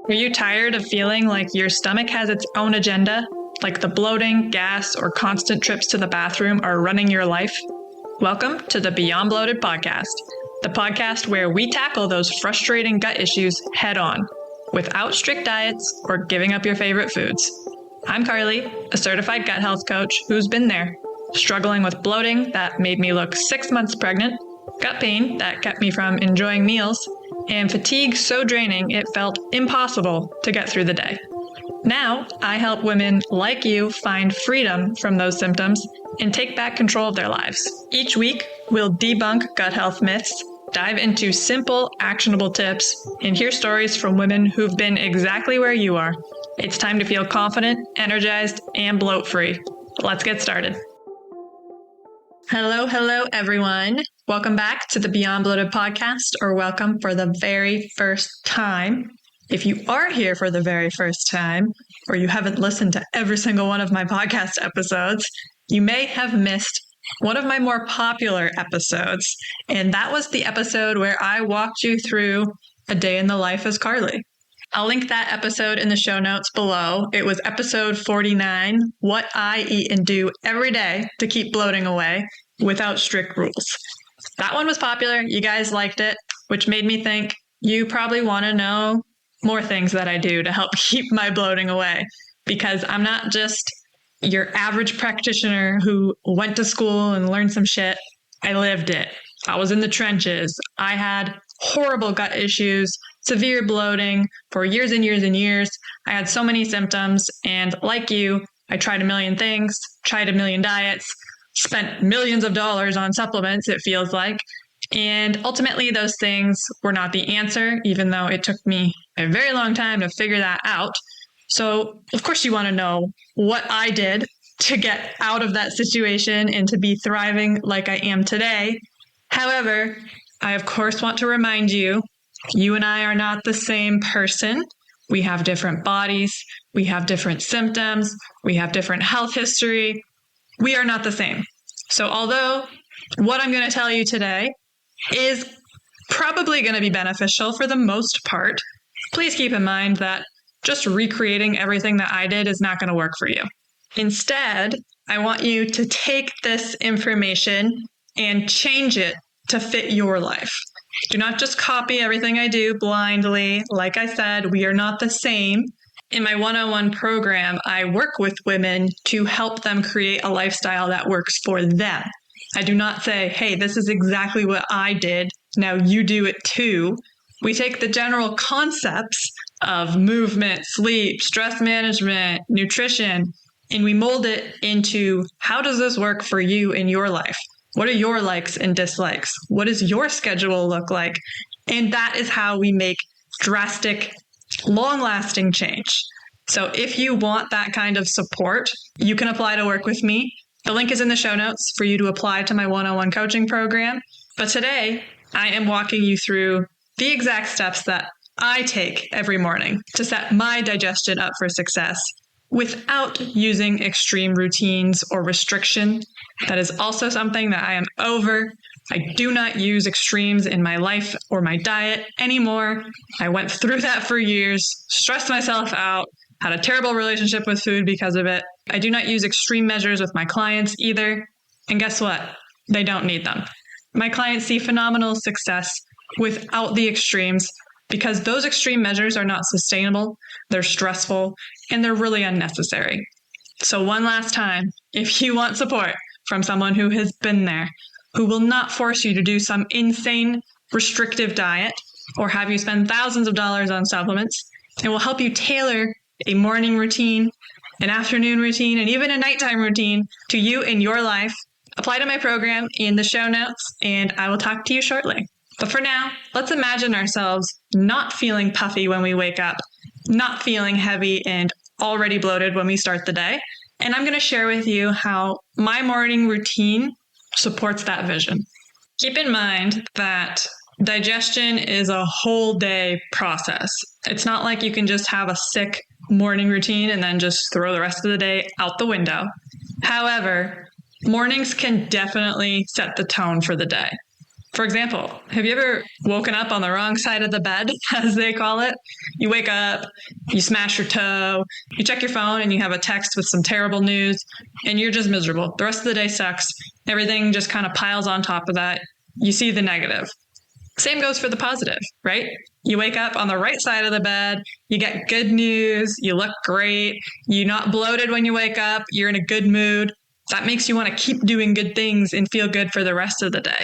Are you tired of feeling like your stomach has its own agenda? Like the bloating, gas, or constant trips to the bathroom are running your life? Welcome to the Beyond Bloated podcast, the podcast where we tackle those frustrating gut issues head on, without strict diets or giving up your favorite foods. I'm Carly, a certified gut health coach who's been there, struggling with bloating that made me look 6 months pregnant, gut pain that kept me from enjoying meals, and fatigue so draining it felt impossible to get through the day. Now, I help women like you find freedom from those symptoms and take back control of their lives. Each week, we'll debunk gut health myths, dive into simple, actionable tips, and hear stories from women who've been exactly where you are. It's time to feel confident, energized, and bloat-free. Let's get started. Hello, everyone. Welcome back to the Beyond Bloated podcast, or welcome for the very first time. If you are here for the very first time, or you haven't listened to every single one of my podcast episodes, you may have missed one of my more popular episodes, and that was the episode where I walked you through a day in the life as Carly. I'll link that episode in the show notes below. It was episode 49, What I Eat and Do Every Day to Keep Bloating Away Without Strict Rules. That one was popular. You guys liked it, which made me think you probably want to know more things that I do to help keep my bloating away, because I'm not just your average practitioner who went to school and learned some shit. I lived it. I was in the trenches. I had horrible gut issues, severe bloating for years and years and years. I had so many symptoms, and like you, I tried a million things, tried a million diets, spent millions of dollars on supplements, it feels like. And ultimately, those things were not the answer, even though it took me a very long time to figure that out. So, of course, you want to know what I did to get out of that situation and to be thriving like I am today. However, I, of course, want to remind you, you and I are not the same person. We have different bodies. We have different symptoms. We have different health history. We are not the same. So although what I'm going to tell you today is probably going to be beneficial for the most part, please keep in mind that just recreating everything that I did is not going to work for you. Instead, I want you to take this information and change it to fit your life. Do not just copy everything I do blindly. Like I said, we are not the same. In my one-on-one program, I work with women to help them create a lifestyle that works for them. I do not say, hey, this is exactly what I did. Now you do it too. We take the general concepts of movement, sleep, stress management, nutrition, and we mold it into how does this work for you in your life? What are your likes and dislikes? What does your schedule look like? And that is how we make drastic, long-lasting change. So if you want that kind of support, you can apply to work with me. The link is in the show notes for you to apply to my one-on-one coaching program. But today, I am walking you through the exact steps that I take every morning to set my digestion up for success without using extreme routines or restriction. That is also something that I am over. I do not use extremes in my life or my diet anymore. I went through that for years, stressed myself out, had a terrible relationship with food because of it. I do not use extreme measures with my clients either. And guess what? They don't need them. My clients see phenomenal success without the extremes because those extreme measures are not sustainable, they're stressful, and they're really unnecessary. So one last time, if you want support from someone who has been there, who will not force you to do some insane restrictive diet or have you spend thousands of dollars on supplements, and will help you tailor a morning routine, an afternoon routine, and even a nighttime routine to you in your life, apply to my program in the show notes, and I will talk to you shortly. But for now, let's imagine ourselves not feeling puffy when we wake up, not feeling heavy and already bloated when we start the day. And I'm going to share with you how my morning routine supports that vision. Keep in mind that digestion is a whole day process. It's not like you can just have a sick morning routine and then just throw the rest of the day out the window. However, mornings can definitely set the tone for the day. For example, have you ever woken up on the wrong side of the bed, as they call it? You wake up, you smash your toe, you check your phone and you have a text with some terrible news, and you're just miserable. The rest of the day sucks. Everything just kind of piles on top of that. You see the negative. Same goes for the positive, right? You wake up on the right side of the bed, you get good news, you look great, you're not bloated when you wake up, you're in a good mood. That makes you want to keep doing good things and feel good for the rest of the day.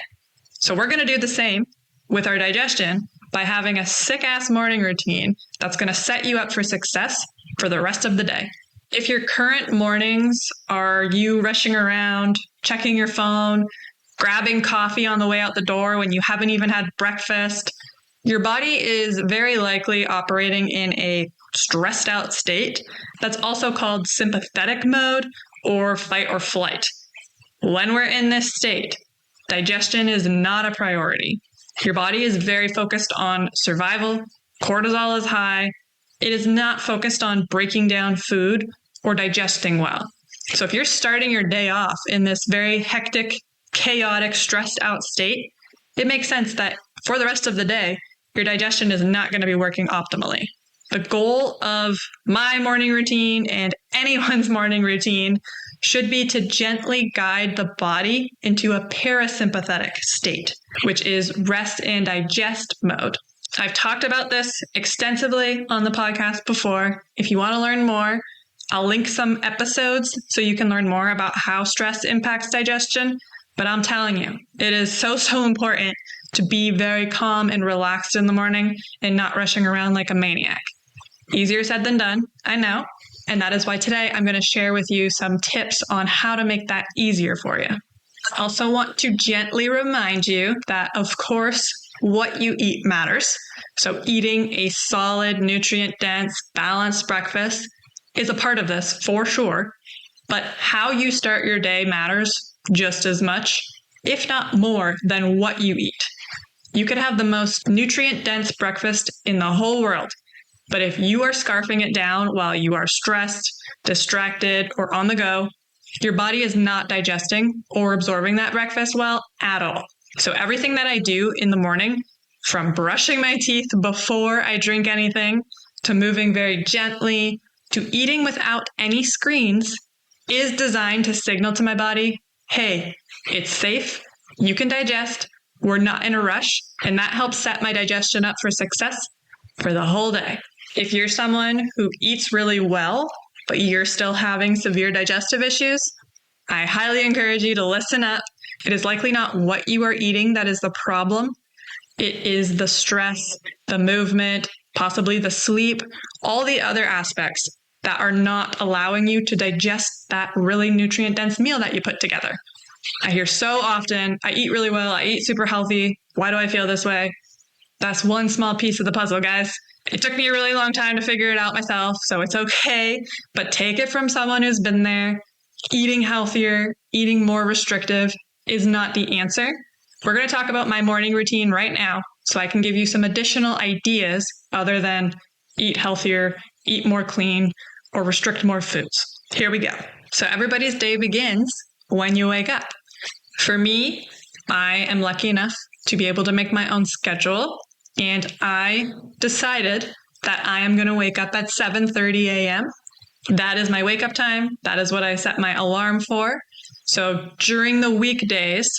So we're going to do the same with our digestion by having a sick-ass morning routine that's going to set you up for success for the rest of the day. If your current mornings are you rushing around, checking your phone, grabbing coffee on the way out the door when you haven't even had breakfast, your body is very likely operating in a stressed out state that's also called sympathetic mode or fight or flight. When we're in this state, digestion is not a priority. Your body is very focused on survival. Cortisol is high. It is not focused on breaking down food or digesting well. So if you're starting your day off in this very hectic, chaotic, stressed out state, it makes sense that for the rest of the day, your digestion is not going to be working optimally. The goal of my morning routine and anyone's morning routine should be to gently guide the body into a parasympathetic state, which is rest and digest mode. I've talked about this extensively on the podcast before. If you want to learn more, I'll link some episodes so you can learn more about how stress impacts digestion. But I'm telling you, it is so important to be very calm and relaxed in the morning and not rushing around like a maniac. Easier said than done, I know. And that is why today I'm going to share with you some tips on how to make that easier for you. I also want to gently remind you that, of course, what you eat matters. So eating a solid, nutrient-dense, balanced breakfast is a part of this for sure. But how you start your day matters just as much, if not more, than what you eat. You could have the most nutrient-dense breakfast in the whole world, but if you are scarfing it down while you are stressed, distracted, or on the go, your body is not digesting or absorbing that breakfast well at all. So everything that I do in the morning, from brushing my teeth before I drink anything, to moving very gently, to eating without any screens, is designed to signal to my body, hey, it's safe, you can digest, we're not in a rush, and that helps set my digestion up for success for the whole day. If you're someone who eats really well, but you're still having severe digestive issues, I highly encourage you to listen up. It is likely not what you are eating that is the problem. It is the stress, the movement, possibly the sleep, all the other aspects that are not allowing you to digest that really nutrient-dense meal that you put together. I hear so often, I eat really well, I eat super healthy, why do I feel this way? That's one small piece of the puzzle, guys. It took me a really long time to figure it out myself, so it's okay, but take it from someone who's been there. Eating healthier, eating more restrictive is not the answer. We're going to talk about my morning routine right now, so I can give you some additional ideas other than eat healthier, eat more clean, or restrict more foods. Here we go. So everybody's day begins when you wake up. For me, I am lucky enough to be able to make my own schedule, and I decided that I am going to wake up at 7:30 a.m. That is my wake up time. That is what I set my alarm for. So during the weekdays,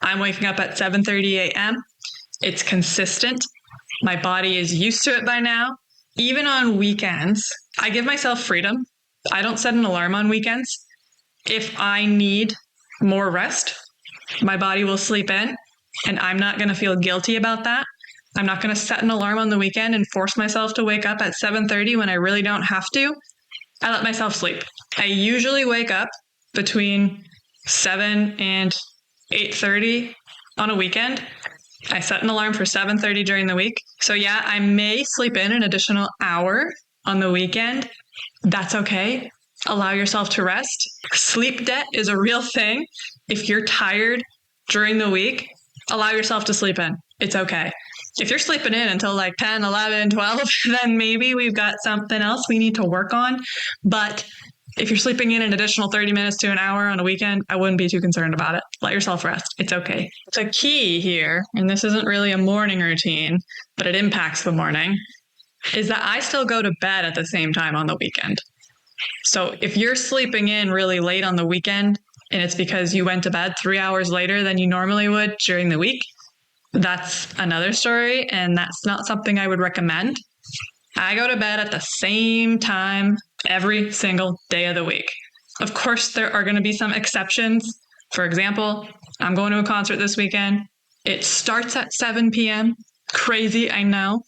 I'm waking up at 7:30 a.m. It's consistent. My body is used to it by now. Even on weekends, I give myself freedom. I don't set an alarm on weekends. If I need more rest, my body will sleep in, and I'm not going to feel guilty about that. I'm not going to set an alarm on the weekend and force myself to wake up at 7:30 when I really don't have to. I let myself sleep. I usually wake up between 7 and 8:30 on a weekend. I set an alarm for 7:30 during the week. So yeah, I may sleep in an additional hour on the weekend. That's okay. Allow yourself to rest. Sleep debt is a real thing. If you're tired during the week, allow yourself to sleep in. It's okay. If you're sleeping in until like 10, 11, 12, then maybe we've got something else we need to work on. But If you're sleeping in an additional 30 minutes to an hour on a weekend, I wouldn't be too concerned about it. Let yourself rest. It's okay. The key here, and this isn't really a morning routine, but it impacts the morning, is that I still go to bed at the same time on the weekend. So if you're sleeping in really late on the weekend and it's because you went to bed 3 hours later than you normally would during the week, that's another story, and that's not something I would recommend. I go to bed at the same time every single day of the week. Of course, there are going to be some exceptions. For example, I'm going to a concert this weekend. It starts at 7 p.m. Crazy, I know.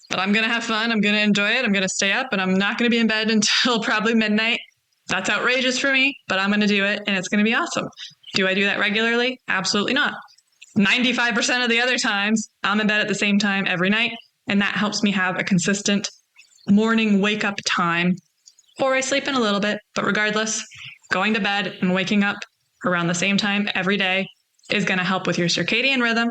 But I'm going to have fun. I'm going to enjoy it. I'm going to stay up, and I'm not going to be in bed until probably midnight. That's outrageous for me, but I'm going to do it, and it's going to be awesome. Do I do that regularly? Absolutely not. 95% of the other times, I'm in bed at the same time every night, and that helps me have a consistent morning wake-up time, or I sleep in a little bit, but regardless, going to bed and waking up around the same time every day is going to help with your circadian rhythm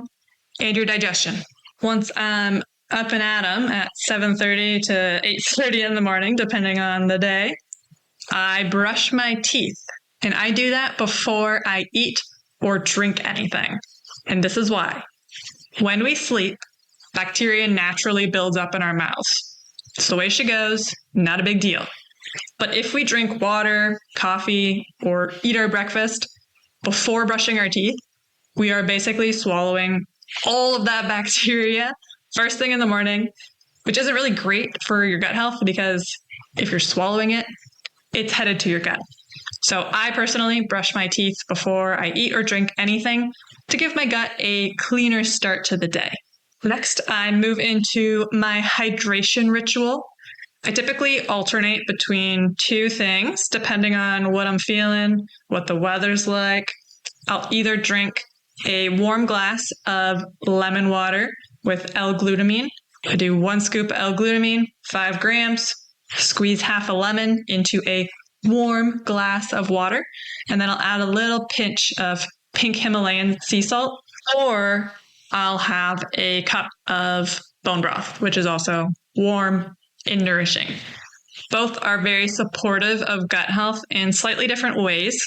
and your digestion. Once I'm up and at 'em at 7:30 to 8:30 in the morning, depending on the day, I brush my teeth, and I do that before I eat or drink anything. And this is why. When we sleep, bacteria naturally builds up in our mouths. It's the way she goes, not a big deal. But if we drink water, coffee, or eat our breakfast before brushing our teeth, we are basically swallowing all of that bacteria first thing in the morning, which isn't really great for your gut health because if you're swallowing it, it's headed to your gut. So I personally brush my teeth before I eat or drink anything to give my gut a cleaner start to the day. Next, I move into my hydration ritual. I typically alternate between two things depending on what I'm feeling, what the weather's like. I'll either drink a warm glass of lemon water with L-glutamine. I do 1 scoop of L-glutamine, 5 grams, squeeze half a lemon into a warm glass of water, and then I'll add a little pinch of pink Himalayan sea salt, or I'll have a cup of bone broth, which is also warm and nourishing. Both are very supportive of gut health in slightly different ways.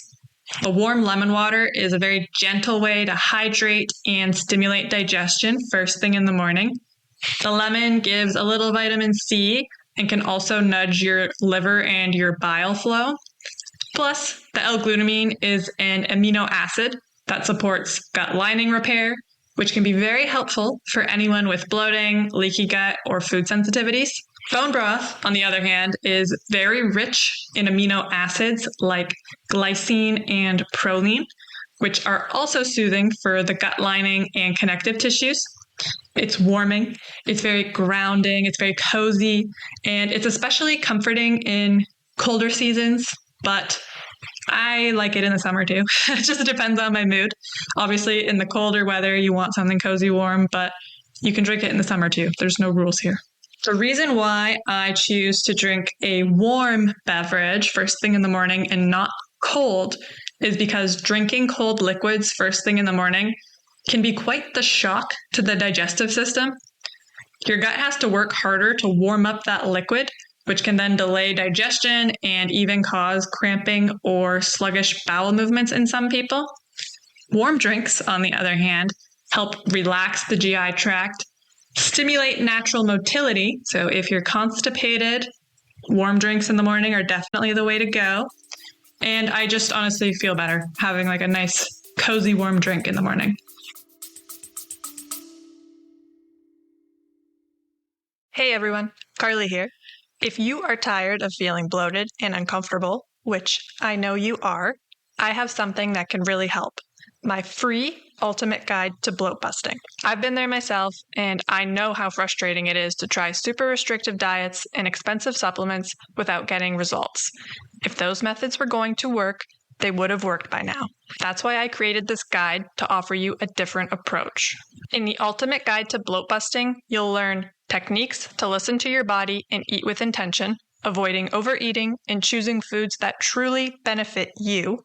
The warm lemon water is a very gentle way to hydrate and stimulate digestion first thing in the morning. The lemon gives a little vitamin C and can also nudge your liver and your bile flow. Plus, the L-glutamine is an amino acid that supports gut lining repair, which can be very helpful for anyone with bloating, leaky gut, or food sensitivities. Bone broth, on the other hand, is very rich in amino acids like glycine and proline, which are also soothing for the gut lining and connective tissues. It's warming, it's very grounding, it's very cozy, and it's especially comforting in colder seasons, but I like it in the summer too. It just depends on my mood. Obviously, in the colder weather, you want something cozy, warm, but you can drink it in the summer too. There's no rules here. The reason why I choose to drink a warm beverage first thing in the morning and not cold is because drinking cold liquids first thing in the morning can be quite the shock to the digestive system. Your gut has to work harder to warm up that liquid, which can then delay digestion and even cause cramping or sluggish bowel movements in some people. Warm drinks, on the other hand, help relax the GI tract, stimulate natural motility. So if you're constipated, warm drinks in the morning are definitely the way to go. And I just honestly feel better having like a nice, cozy, warm drink in the morning. Hey everyone, Carly here. If you are tired of feeling bloated and uncomfortable, which I know you are, I have something that can really help. My free ultimate guide to bloat busting. I've been there myself, and I know how frustrating it is to try super restrictive diets and expensive supplements without getting results. If those methods were going to work, they would have worked by now. That's why I created this guide to offer you a different approach. In the ultimate guide to bloat busting, you'll learn techniques to listen to your body and eat with intention, avoiding overeating and choosing foods that truly benefit you,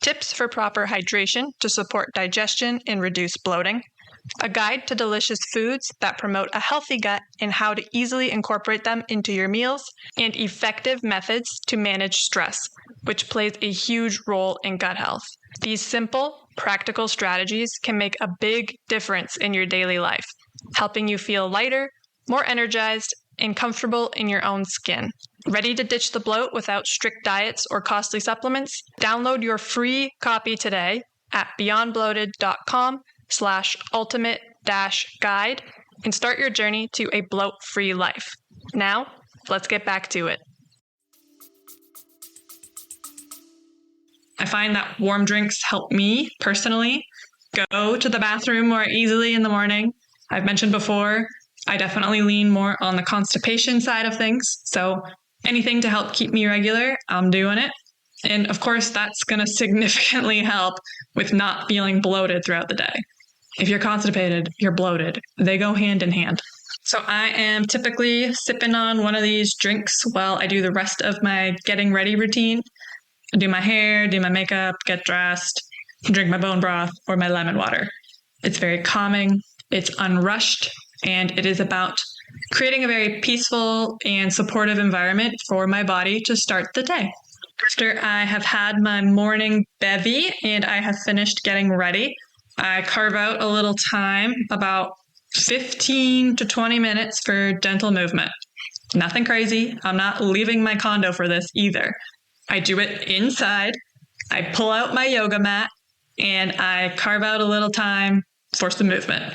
tips for proper hydration to support digestion and reduce bloating, a guide to delicious foods that promote a healthy gut and how to easily incorporate them into your meals, and effective methods to manage stress, which plays a huge role in gut health. These simple, practical strategies can make a big difference in your daily life, helping you feel lighter, more energized, and comfortable in your own skin. Ready to ditch the bloat without strict diets or costly supplements? Download your free copy today at beyondbloated.com/ultimate-guide and start your journey to a bloat-free life. Now, let's get back to it. I find that warm drinks help me personally go to the bathroom more easily in the morning. I've mentioned before, I definitely lean more on the constipation side of things. So anything to help keep me regular, I'm doing it. And of course, that's going to significantly help with not feeling bloated throughout the day. If you're constipated, you're bloated. They go hand in hand. So I am typically sipping on one of these drinks while I do the rest of my getting ready routine. I do my hair, do my makeup, get dressed, drink my bone broth or my lemon water. It's very calming, it's unrushed, and it is about creating a very peaceful and supportive environment for my body to start the day. After I have had my morning bevy and I have finished getting ready, I carve out a little time, about 15 to 20 minutes for gentle movement. Nothing crazy. I'm not leaving my condo for this either. I do it inside. I pull out my yoga mat and I carve out a little time for some movement.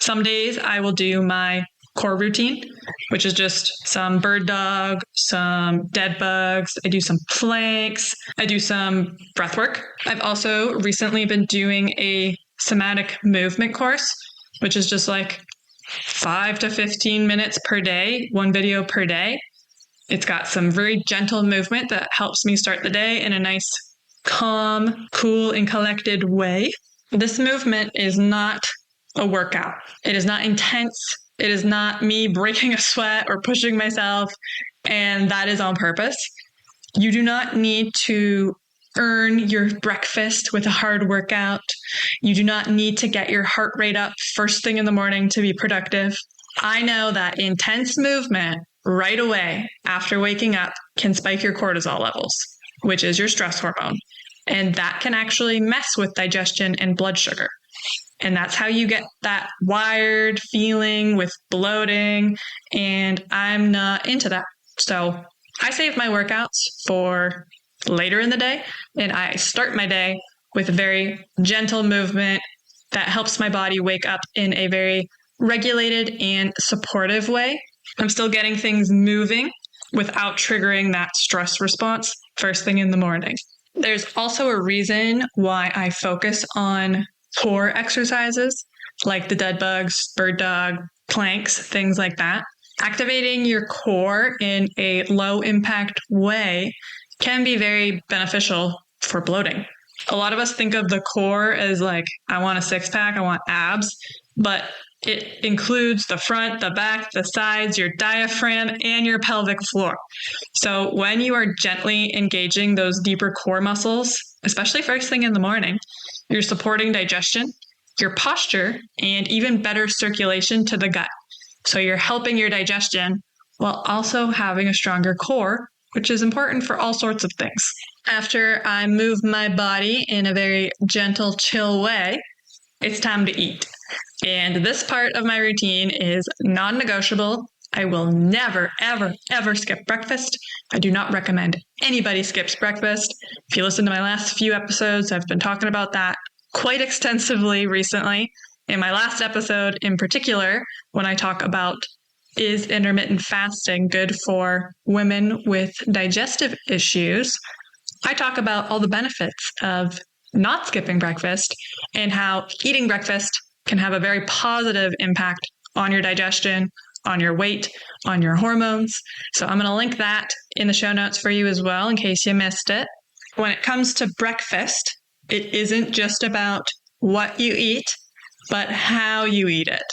Some days I will do my core routine, which is just some bird dog, some dead bugs. I do some planks. I do some breath work. I've also recently been doing a somatic movement course, which is just like 5 to 15 minutes per day, one video per day. It's got some very gentle movement that helps me start the day in a nice, calm, cool, and collected way. This movement is not a workout. It is not intense. It is not me breaking a sweat or pushing myself, and that is on purpose. You do not need to earn your breakfast with a hard workout. You do not need to get your heart rate up first thing in the morning to be productive. I know that intense movement right away after waking up can spike your cortisol levels, which is your stress hormone. And that can actually mess with digestion and blood sugar. And that's how you get that wired feeling with bloating. And I'm not into that. So I save my workouts for later in the day. And I start my day with a very gentle movement that helps my body wake up in a very regulated and supportive way. I'm still getting things moving without triggering that stress response first thing in the morning. There's also a reason why I focus on core exercises like the dead bugs, bird dog, planks, things like that. Activating your core in a low impact way can be very beneficial for bloating. A lot of us think of the core as like, I want a six pack, I want abs, but it includes the front, the back, the sides, your diaphragm, and your pelvic floor. So when you are gently engaging those deeper core muscles, especially first thing in the morning, you're supporting digestion, your posture, and even better circulation to the gut. So you're helping your digestion while also having a stronger core, which is important for all sorts of things. After I move my body in a very gentle, chill way, it's time to eat. And this part of my routine is non-negotiable. I will never, ever, ever skip breakfast. I do not recommend anybody skips breakfast. If you listen to my last few episodes, I've been talking about that quite extensively recently. In my last episode in particular, when I talk about is intermittent fasting good for women with digestive issues, I talk about all the benefits of not skipping breakfast and how eating breakfast can have a very positive impact on your digestion, on your weight, on your hormones. So I'm going to link that in the show notes for you as well, in case you missed it. When it comes to breakfast, it isn't just about what you eat, but how you eat it.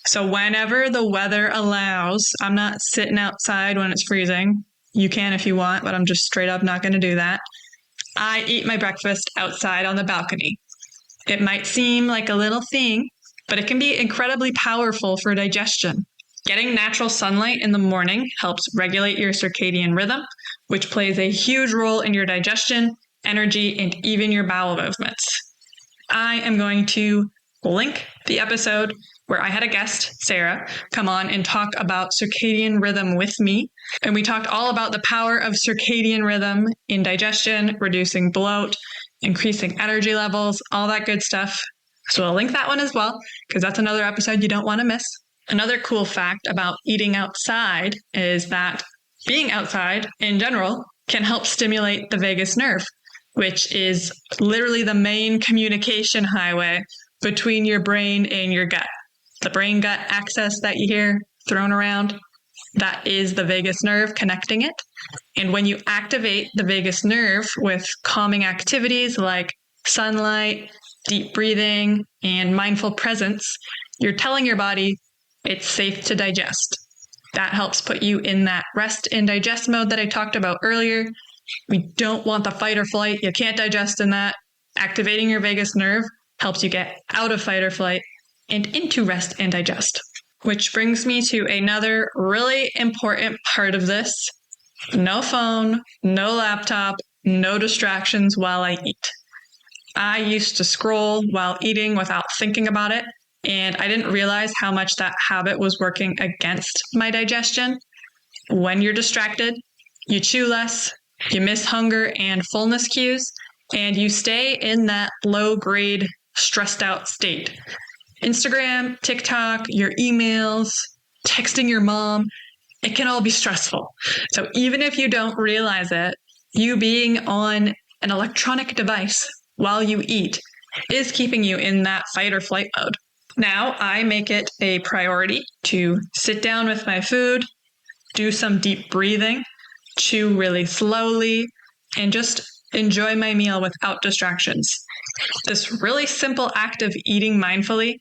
So whenever the weather allows, I'm not sitting outside when it's freezing. You can if you want, but I'm just straight up not going to do that. I eat my breakfast outside on the balcony. It might seem like a little thing, but it can be incredibly powerful for digestion. Getting natural sunlight in the morning helps regulate your circadian rhythm, which plays a huge role in your digestion, energy, and even your bowel movements. I am going to link the episode where I had a guest, Sarah, come on and talk about circadian rhythm with me. And we talked all about the power of circadian rhythm in digestion, reducing bloat, increasing energy levels, all that good stuff. So I'll link that one as well, because that's another episode you don't want to miss. Another cool fact about eating outside is that being outside in general can help stimulate the vagus nerve, which is literally the main communication highway between your brain and your gut. The brain-gut axis that you hear thrown around, that is the vagus nerve connecting it. And when you activate the vagus nerve with calming activities like sunlight, deep breathing, and mindful presence, you're telling your body it's safe to digest. That helps put you in that rest and digest mode that I talked about earlier. We don't want the fight or flight. You can't digest in that. Activating your vagus nerve helps you get out of fight or flight and into rest and digest. Which brings me to another really important part of this. No phone, no laptop, no distractions while I eat. I used to scroll while eating without thinking about it, and I didn't realize how much that habit was working against my digestion. When you're distracted, you chew less, you miss hunger and fullness cues, and you stay in that low-grade, stressed out state. Instagram, TikTok, your emails, texting your mom, it can all be stressful. So even if you don't realize it, you being on an electronic device while you eat is keeping you in that fight or flight mode. Now I make it a priority to sit down with my food, do some deep breathing, chew really slowly, and just enjoy my meal without distractions. This really simple act of eating mindfully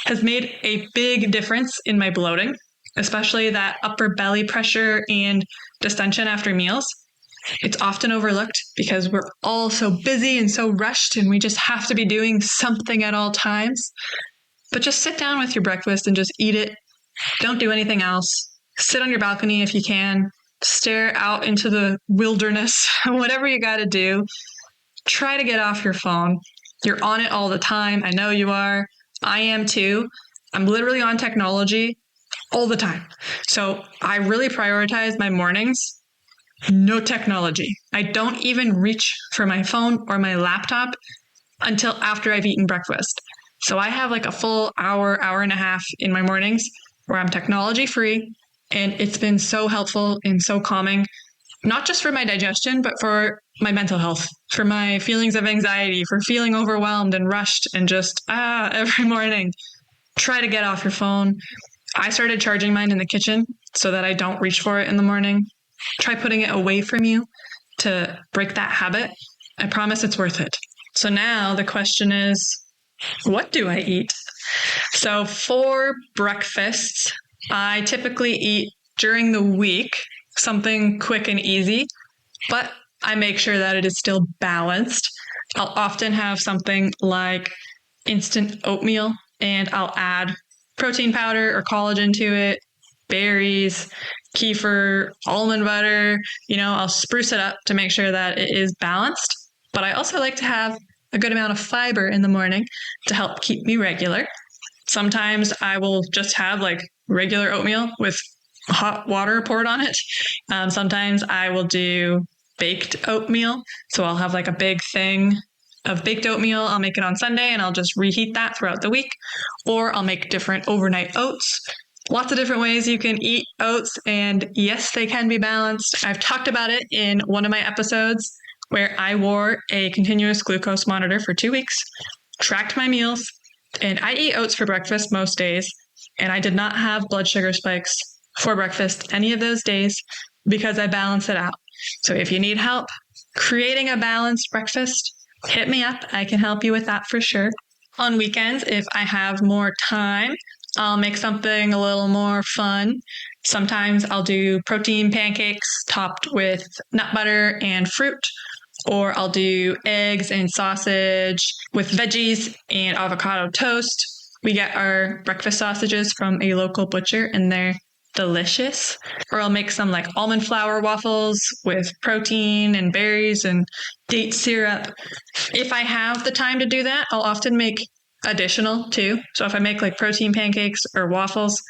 has made a big difference in my bloating, especially that upper belly pressure and distension after meals. It's often overlooked because we're all so busy and so rushed and we just have to be doing something at all times. But just sit down with your breakfast and just eat it. Don't do anything else. Sit on your balcony if you can. Stare out into the wilderness, whatever you got to do. Try to get off your phone. You're on it all the time. I know you are. I am too. I'm literally on technology all the time. So I really prioritize my mornings. No technology. I don't even reach for my phone or my laptop until after I've eaten breakfast. So I have like a full hour, hour and a half in my mornings where I'm technology free. And it's been so helpful and so calming, not just for my digestion, but for my mental health, for my feelings of anxiety, for feeling overwhelmed and rushed and just, every morning. Try to get off your phone. I started charging mine in the kitchen so that I don't reach for it in the morning. Try putting it away from you to break that habit. I promise it's worth it. So now the question is, what do I eat? So for breakfast, I typically eat during the week something quick and easy, but I make sure that it is still balanced. I'll often have something like instant oatmeal, and I'll add protein powder or collagen to it, berries, kefir, almond butter. I'll spruce it up to make sure that it is balanced. But I also like to have a good amount of fiber in the morning to help keep me regular. Sometimes I will just have like regular oatmeal with hot water poured on it. Sometimes I will do baked oatmeal. So I'll have like a big thing of baked oatmeal. I'll make it on Sunday and I'll just reheat that throughout the week. Or I'll make different overnight oats. Lots of different ways you can eat oats, and yes, they can be balanced. I've talked about it in one of my episodes where I wore a continuous glucose monitor for 2 weeks, tracked my meals, and I eat oats for breakfast most days, and I did not have blood sugar spikes for breakfast any of those days because I balance it out. So if you need help creating a balanced breakfast, hit me up. I can help you with that for sure. On weekends, if I have more time, I'll make something a little more fun. Sometimes I'll do protein pancakes topped with nut butter and fruit, or I'll do eggs and sausage with veggies and avocado toast, We get our breakfast sausages from a local butcher and they're delicious. Or I'll make some like almond flour waffles with protein and berries and date syrup. If I have the time to do that, I'll often make additional too. So if I make like protein pancakes or waffles,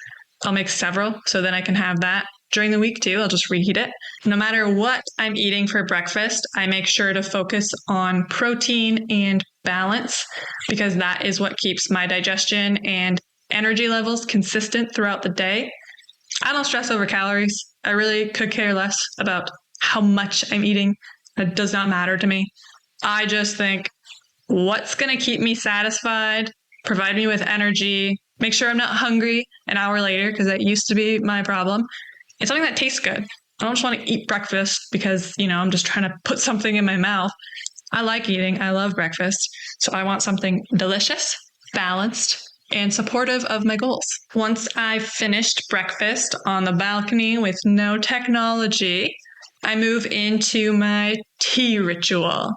I'll make several so then I can have that during the week too. I'll just reheat it. No matter what I'm eating for breakfast, I make sure to focus on protein and balance because that is what keeps my digestion and energy levels consistent throughout the day. I don't stress over calories. I really could care less about how much I'm eating. It does not matter to me. I just think, what's going to keep me satisfied, provide me with energy, make sure I'm not hungry an hour later, because that used to be my problem. It's something that tastes good. I don't just want to eat breakfast because, I'm just trying to put something in my mouth. I like eating. I love breakfast. So I want something delicious, balanced, and supportive of my goals. Once I've finished breakfast on the balcony with no technology, I move into my tea ritual.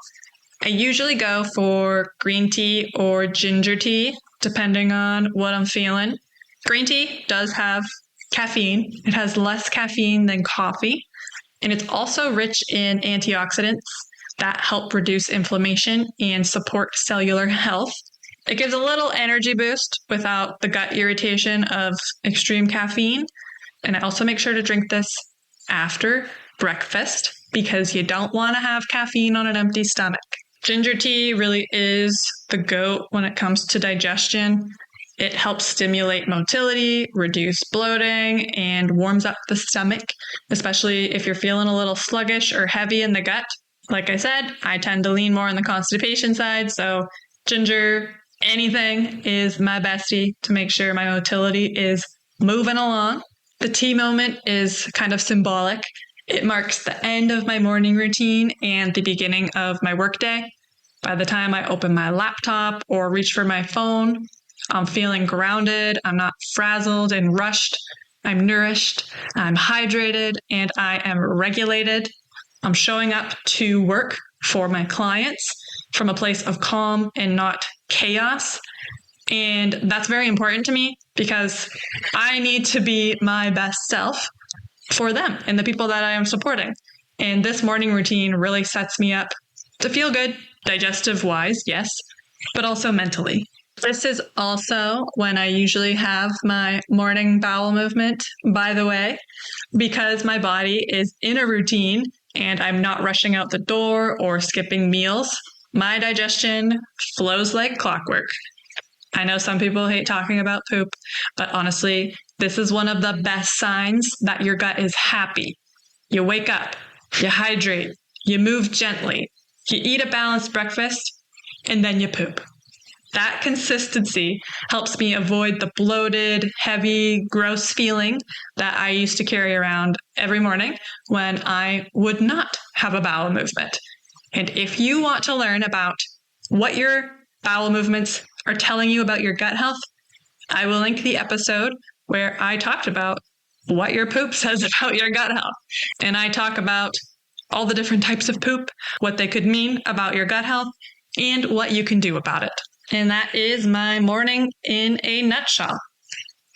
I usually go for green tea or ginger tea, depending on what I'm feeling. Green tea does have caffeine. It has less caffeine than coffee, and it's also rich in antioxidants that help reduce inflammation and support cellular health. It gives a little energy boost without the gut irritation of extreme caffeine. And I also make sure to drink this after breakfast because you don't want to have caffeine on an empty stomach. Ginger tea really is the GOAT when it comes to digestion. It helps stimulate motility, reduce bloating, and warms up the stomach, especially if you're feeling a little sluggish or heavy in the gut. Like I said, I tend to lean more on the constipation side, so ginger, anything is my bestie to make sure my motility is moving along. The tea moment is kind of symbolic. It marks the end of my morning routine and the beginning of my workday. By the time I open my laptop or reach for my phone, I'm feeling grounded, I'm not frazzled and rushed, I'm nourished, I'm hydrated, and I am regulated. I'm showing up to work for my clients from a place of calm and not chaos. And that's very important to me because I need to be my best self for them and the people that I am supporting. And this morning routine really sets me up to feel good, digestive wise, yes, but also mentally. This is also when I usually have my morning bowel movement, by the way, because my body is in a routine and I'm not rushing out the door or skipping meals. My digestion flows like clockwork. I know some people hate talking about poop, but honestly, this is one of the best signs that your gut is happy. You wake up, you hydrate, you move gently, you eat a balanced breakfast, and then you poop. That consistency helps me avoid the bloated, heavy, gross feeling that I used to carry around every morning when I would not have a bowel movement. And if you want to learn about what your bowel movements are telling you about your gut health, I will link the episode where I talked about what your poop says about your gut health. And I talk about all the different types of poop, what they could mean about your gut health, and what you can do about it. And that is my morning in a nutshell.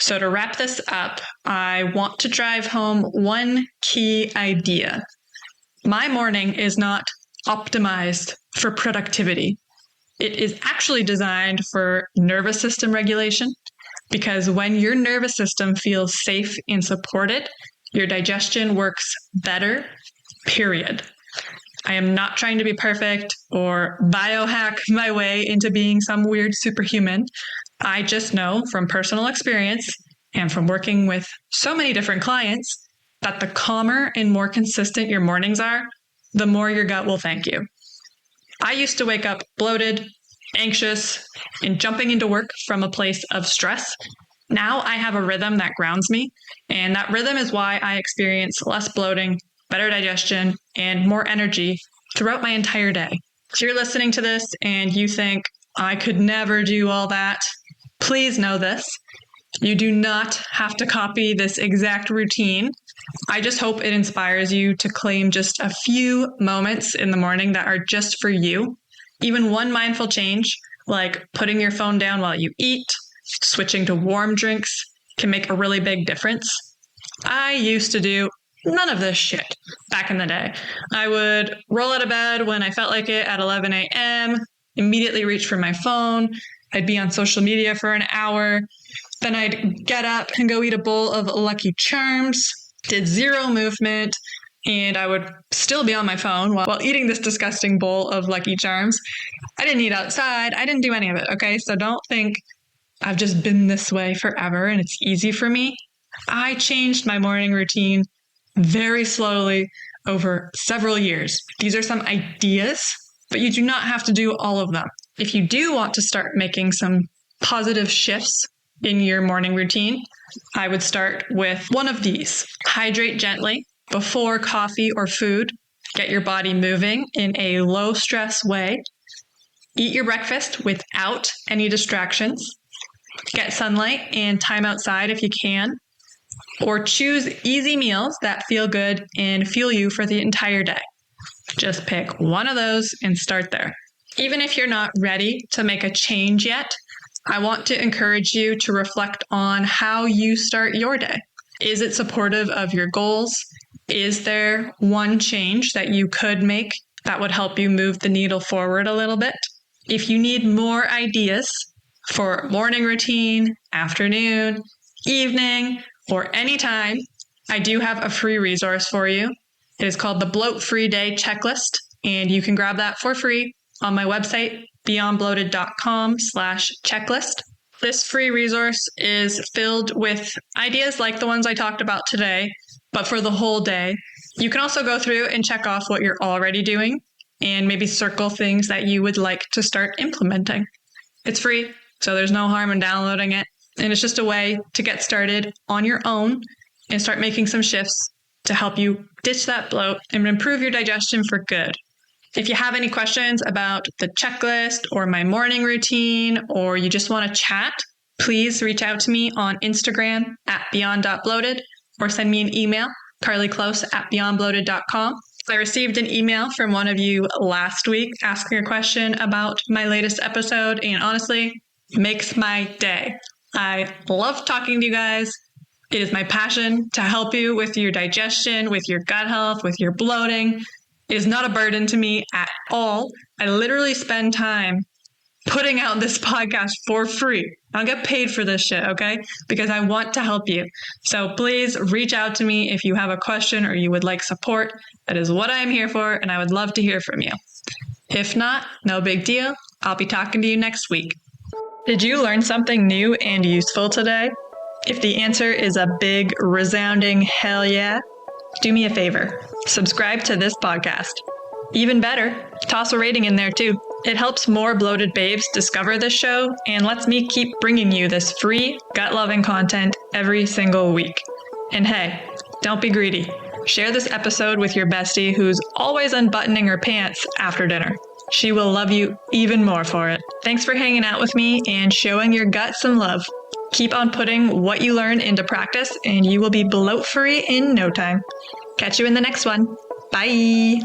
So to wrap this up, I want to drive home one key idea. My morning is not optimized for productivity. It is actually designed for nervous system regulation because when your nervous system feels safe and supported, your digestion works better, period. I am not trying to be perfect or biohack my way into being some weird superhuman. I just know from personal experience and from working with so many different clients that the calmer and more consistent your mornings are, the more your gut will thank you. I used to wake up bloated, anxious, and jumping into work from a place of stress. Now I have a rhythm that grounds me, and that rhythm is why I experience less bloating, better digestion, and more energy throughout my entire day. If you're listening to this and you think, I could never do all that, please know this. You do not have to copy this exact routine. I just hope it inspires you to claim just a few moments in the morning that are just for you. Even one mindful change, like putting your phone down while you eat, switching to warm drinks can make a really big difference. I used to do none of this shit back in the day. I would roll out of bed when I felt like it at 11 a.m., immediately reach for my phone. I'd be on social media for an hour. Then I'd get up and go eat a bowl of Lucky Charms, did zero movement, and I would still be on my phone while eating this disgusting bowl of Lucky Charms. I didn't eat outside. I didn't do any of it, okay? So don't think I've just been this way forever and it's easy for me. I changed my morning routine very slowly over several years. These are some ideas, but you do not have to do all of them. If you do want to start making some positive shifts in your morning routine, I would start with one of these. Hydrate gently before coffee or food. Get your body moving in a low stress way. Eat your breakfast without any distractions. Get sunlight and time outside if you can. Or choose easy meals that feel good and fuel you for the entire day. Just pick one of those and start there. Even if you're not ready to make a change yet, I want to encourage you to reflect on how you start your day. Is it supportive of your goals? Is there one change that you could make that would help you move the needle forward a little bit? If you need more ideas for morning routine, afternoon, evening, or anytime, I do have a free resource for you. It is called the Bloat-Free Day Checklist, and you can grab that for free on my website, beyondbloated.com/checklist. This free resource is filled with ideas like the ones I talked about today, but for the whole day. You can also go through and check off what you're already doing and maybe circle things that you would like to start implementing. It's free, so there's no harm in downloading it. And it's just a way to get started on your own and start making some shifts to help you ditch that bloat and improve your digestion for good. If you have any questions about the checklist or my morning routine, or you just want to chat, please reach out to me on Instagram @beyond.bloated or send me an email, carlyclose@beyondbloated.com. I received an email from one of you last week asking a question about my latest episode, and honestly, it makes my day. I love talking to you guys. It is my passion to help you with your digestion, with your gut health, with your bloating. It is not a burden to me at all. I literally spend time putting out this podcast for free. I don't get paid for this shit, okay? Because I want to help you. So please reach out to me if you have a question or you would like support. That is what I'm here for, and I would love to hear from you. If not, no big deal. I'll be talking to you next week. Did you learn something new and useful today? If the answer is a big, resounding hell yeah, do me a favor. Subscribe to this podcast. Even better, toss a rating in there too. It helps more bloated babes discover this show and lets me keep bringing you this free, gut-loving content every single week. And hey, don't be greedy. Share this episode with your bestie who's always unbuttoning her pants after dinner. She will love you even more for it. Thanks for hanging out with me and showing your gut some love. Keep on putting what you learn into practice and you will be bloat-free in no time. Catch you in the next one. Bye.